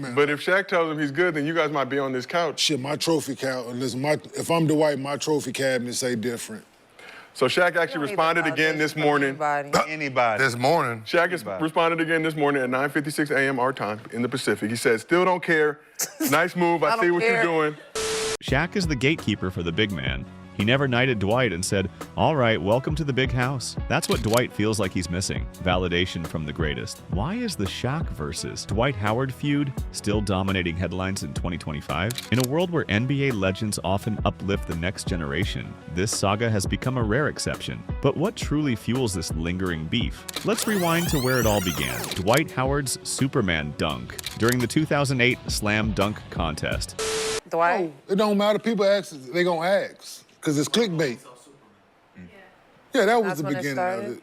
man. But if Shaq tells him he's good, then you guys might be on this couch. Shit, my trophy cabinet, listen, if I'm Dwight, my trophy cabinet say different. So Shaq actually responded again this morning. Anybody. This morning. Shaq has responded again this morning at 9:56 a.m. our time in the Pacific. He said, still don't care. Nice move. I see what you're doing. Shaq is the gatekeeper for the big man. He never knighted Dwight and said, all right, welcome to the big house. That's what Dwight feels like he's missing. Validation from the greatest. Why is the Shaq versus Dwight Howard feud still dominating headlines in 2025? In a world where NBA legends often uplift the next generation, this saga has become a rare exception. But what truly fuels this lingering beef? Let's rewind to where it all began. Dwight Howard's Superman dunk during the 2008 Slam Dunk Contest. Dwight? No, it don't matter. People ask, they gonna ask. Because it's clickbait. Yeah, that was the beginning of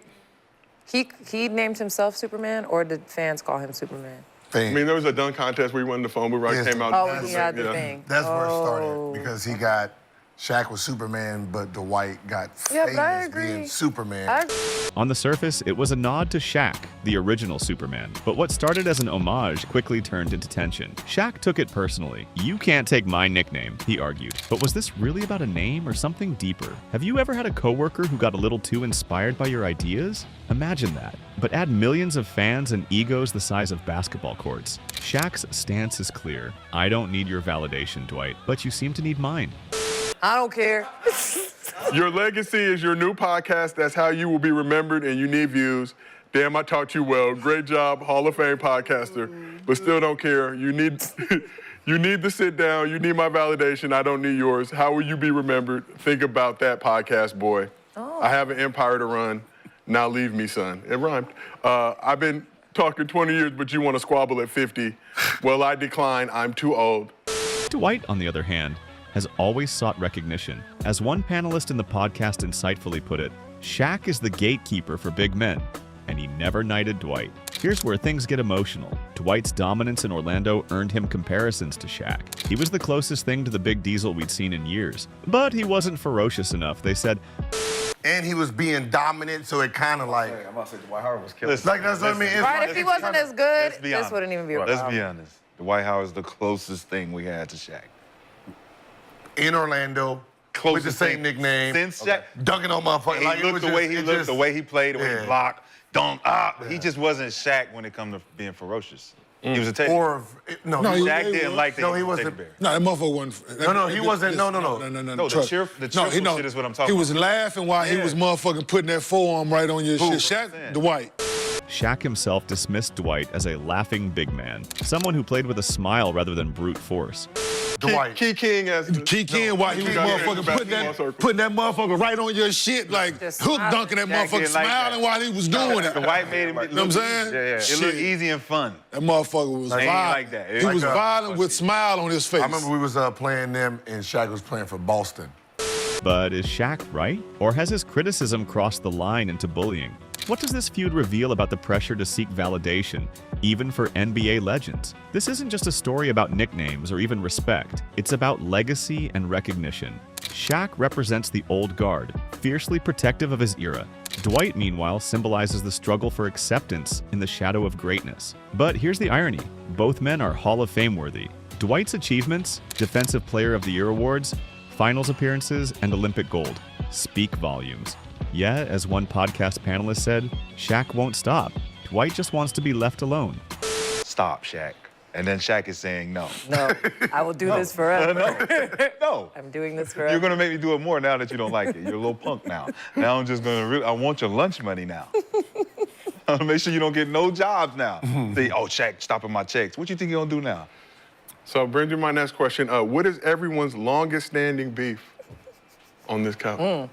it. He named himself Superman, or did fans call him Superman? I mean, there was a dunk contest where he won the phone. We came out. Oh, he had the thing. That's where it started, because he got, Shaq was Superman, but Dwight got famous being Superman. On the surface, it was a nod to Shaq, the original Superman. But what started as an homage quickly turned into tension. Shaq took it personally. You can't take my nickname, he argued. But was this really about a name or something deeper? Have you ever had a coworker who got a little too inspired by your ideas? Imagine that. But add millions of fans and egos the size of basketball courts. Shaq's stance is clear. I don't need your validation, Dwight, but you seem to need mine. I don't care. Your legacy is your new podcast. That's how you will be remembered, and you need views. Damn, I taught you well. Great job, Hall of Fame podcaster. But still don't care. You need to sit down. You need my validation. I don't need yours. How will you be remembered? Think about that, podcast boy. I have an empire to run. Now leave me, son. It rhymed. I've been talking 20 years, but you want to squabble at 50. Well, I decline. I'm too old. Dwight, on the other hand, has always sought recognition. As one panelist in the podcast insightfully put it, Shaq is the gatekeeper for big men, and he never knighted Dwight. Here's where things get emotional. Dwight's dominance in Orlando earned him comparisons to Shaq. He was the closest thing to the big diesel we'd seen in years, but he wasn't ferocious enough. They said, and he was being dominant, so it kind of like... I'm about to say Dwight Howard was killing. Like, that's what I mean. Right, if he wasn't as good, this wouldn't even be a problem. Let's be honest. Dwight Howard's the closest thing we had to Shaq. In Orlando, with the same nickname, since Shaq, dunking on motherfuckers. He looked the way he looked, the way he played, the way he blocked, dunk. He just wasn't Shaq when it comes to being ferocious. He was a teddy bear. Shaq didn't like that. No, he wasn't. No, that motherfucker wasn't. No, he wasn't. No. No, the cheerful shit is what I'm talking about. He was laughing while he was motherfucking putting that forearm right on your shit. Shaq, Dwight. Shaq himself dismissed Dwight as a laughing big man, someone who played with a smile rather than brute force. Dwight. Key King while he was motherfucking putting that motherfucker right on your shit, like hook dunking that motherfucker, smiling while he was doing it. Dwight made him. You know what I'm saying? Yeah. It looked easy and fun. That motherfucker was violent. Like that. He was violent with smile on his face. I remember we was playing them, and Shaq was playing for Boston. But is Shaq right? Or has his criticism crossed the line into bullying? What does this feud reveal about the pressure to seek validation, even for NBA legends? This isn't just a story about nicknames or even respect. It's about legacy and recognition. Shaq represents the old guard, fiercely protective of his era. Dwight, meanwhile, symbolizes the struggle for acceptance in the shadow of greatness. But here's the irony. Both men are Hall of Fame worthy. Dwight's achievements, Defensive Player of the Year awards, finals appearances, and Olympic gold speak volumes. Yet, as one podcast panelist said, Shaq won't stop. Dwight just wants to be left alone. Stop, Shaq. And then Shaq is saying no. No, I will do this forever. No. I'm doing this forever. You're gonna make me do it more now that you don't like it. You're a little punk now. Now I'm just gonna I want your lunch money now. I'm gonna make sure you don't get no jobs now. Say, oh, Shaq stopping my checks. What you think you're gonna do now? So brings me my next question. What is everyone's longest standing beef on this couch?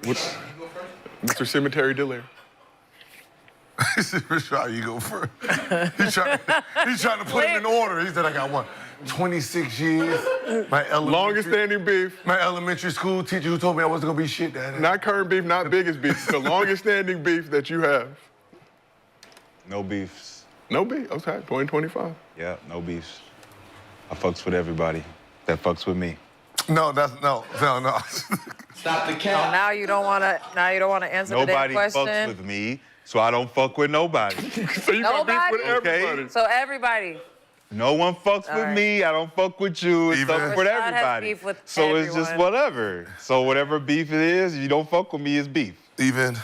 Mr. Cemetery Delaire. Rashad, you go first. He's trying to put him in order. He said, I got one. 26 years. Longest standing beef. My elementary school teacher who told me I wasn't gonna be shit, Dad. Not current beef, not biggest beef. The longest standing beef that you have. No beefs. No beef, okay, 2025. Yeah, no beefs. I fucks with everybody that fucks with me. No. Stop the cap. Now you don't want to answer the damn question. Nobody fucks with me, so I don't fuck with nobody. So you got beef with everybody. So everybody. No one fucks with me. I don't fuck with you. It's Even- up with Rashad has everybody. beef with So it's just everyone. whatever. So whatever beef it is, you don't fuck with me, it's beef. Even.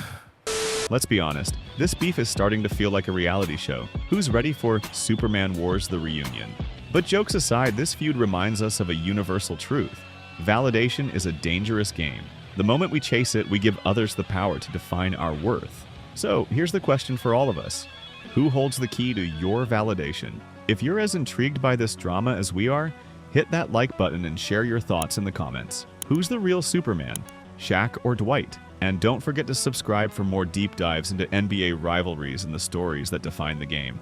Let's be honest, this beef is starting to feel like a reality show. Who's ready for Superman Wars the Reunion? But jokes aside, this feud reminds us of a universal truth. Validation is a dangerous game. The moment we chase it, we give others the power to define our worth. So here's the question for all of us. Who holds the key to your validation? If you're as intrigued by this drama as we are, hit that like button and share your thoughts in the comments. Who's the real Superman? Shaq or Dwight? And don't forget to subscribe for more deep dives into NBA rivalries and the stories that define the game.